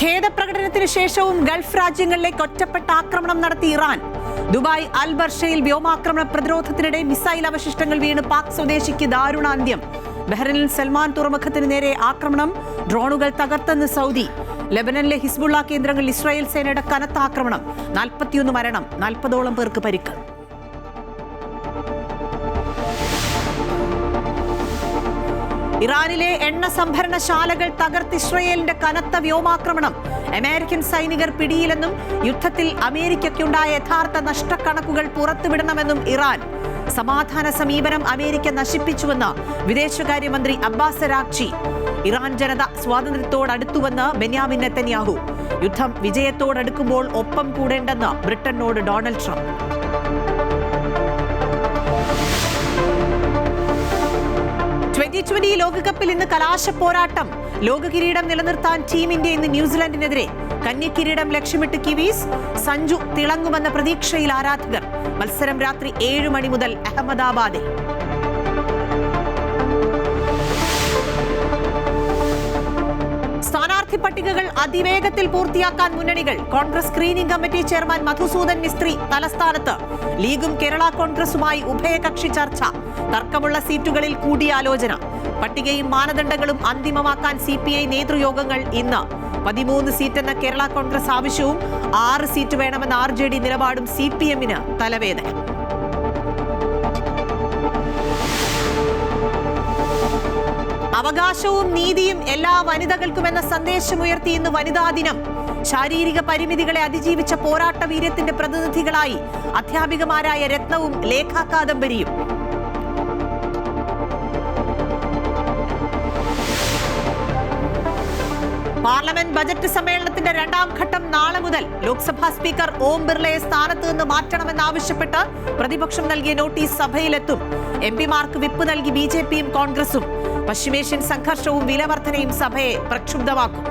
ഖേദപ്രകടനത്തിന് ശേഷവും ഗൾഫ് രാജ്യങ്ങളിലേക്ക് ഒറ്റപ്പെട്ട ആക്രമണം നടത്തി ഇറാൻ. ദുബായ് അൽബർഷയിൽ വ്യോമാക്രമണ പ്രതിരോധത്തിനിടെ മിസൈൽ അവശിഷ്ടങ്ങൾ വീണ് പാക് സ്വദേശിക്ക് ദാരുണാന്ത്യം. ബഹ്റൈനിൽ സൽമാൻ തുറമുഖത്തിന് നേരെ ആക്രമണം, ഡ്രോണുകൾ തകർത്തെന്ന് സൗദി. ലെബനനിലെ ഹിസ്ബുള്ള കേന്ദ്രങ്ങളിൽ ഇസ്രായേൽ സേനയുടെ കനത്ത ആക്രമണം, 41 മരണം, 40ഓളം പേർക്ക് പരിക്ക്. ഇറാനിലെ എണ്ണ സംഭരണശാലകൾ തകർത്ത് ഇസ്രായേലിന്റെ കനത്ത വ്യോമാക്രമണം. അമേരിക്കൻ സൈനികർ പിടിയിലെന്നും യുദ്ധത്തിൽ അമേരിക്കയ്ക്കുണ്ടായ യഥാർത്ഥ നഷ്ടക്കണക്കുകൾ പുറത്തുവിടണമെന്നും ഇറാൻ. സമാധാന സമീപനം അമേരിക്ക നശിപ്പിച്ചുവെന്ന് വിദേശകാര്യമന്ത്രി അബ്ബാസ് അരാഗ്ചി. ഇറാൻ ജനത സ്വാതന്ത്ര്യത്തോടടുത്തുവെന്ന് ബെന്യാമിൻ നെതന്യാഹു. യുദ്ധം വിജയത്തോടടുക്കുമ്പോൾ ഒപ്പം കൂടേണ്ടെന്ന് ബ്രിട്ടനോട് ഡൊണാൾഡ് ട്രംപ്. T20 ലോകകപ്പിൽ ഇന്ന് കലാശ പോരാട്ടം. ലോക കിരീടം നിലനിർത്താൻ ടീം ഇന്ത്യ ഇന്ന് ന്യൂസിലൻഡിനെതിരെ. കന്നി കിരീടം ലക്ഷ്യമിട്ട് കിവീസ്. സഞ്ജു തിളങ്ങുമെന്ന പ്രതീക്ഷയിൽ ആരാധകർ. മത്സരം രാത്രി 7 മണി മുതൽ അഹമ്മദാബാദിൽ. സ്ഥാനാർത്ഥി പട്ടികകൾ അതിവേഗത്തിൽ പൂർത്തിയാക്കാൻ മുന്നണികൾ. Congress screening committee chairman Madhusudan Mistry തലസ്ഥാനത്ത്. ലീഗും കേരള കോൺഗ്രസുമായി ഉഭയകക്ഷി ചർച്ച. തർക്കമുള്ള സീറ്റുകളിൽ കൂടിയാലോചന. പട്ടികയും മാനദണ്ഡങ്ങളും അന്തിമമാക്കാൻ CPI നേതൃയോഗങ്ങൾ ഇന്ന്. 13 സീറ്റെന്ന കേരള കോൺഗ്രസ് ആവശ്യവും 6 സീറ്റ് വേണമെന്ന RJD നിലപാടും CPM-ന് തലവേദന. അവകാശവും നീതിയും എല്ലാ വനിതകൾക്കുമെന്ന സന്ദേശമുയർത്തി ഇന്ന് വനിതാ ദിനം. ശാരീരിക പരിമിതികളെ അതിജീവിച്ച പോരാട്ട വീര്യത്തിന്റെ പ്രതിനിധികളായി അധ്യാപികമാരായ രത്നവും ലേഖാ കാദംബരിയും. പാർലമെന്റ് ബജറ്റ് സമ്മേളനത്തിന്റെ 2ാം ഘട്ടം നാളെ മുതൽ. ലോക്സഭാ സ്പീക്കർ ഓം ബിർളയെ സ്ഥാനത്ത് നിന്ന് മാറ്റണമെന്നാവശ്യപ്പെട്ട് പ്രതിപക്ഷം നൽകിയ നോട്ടീസ് സഭയിലെത്തും. MP-മാർക്ക് വിപ്പ് നൽകി BJP-യും കോൺഗ്രസും. പശ്ചിമേഷ്യൻ സംഘർഷവും വിലവർധനയും സഭയെ പ്രക്ഷുബ്ധമാക്കും.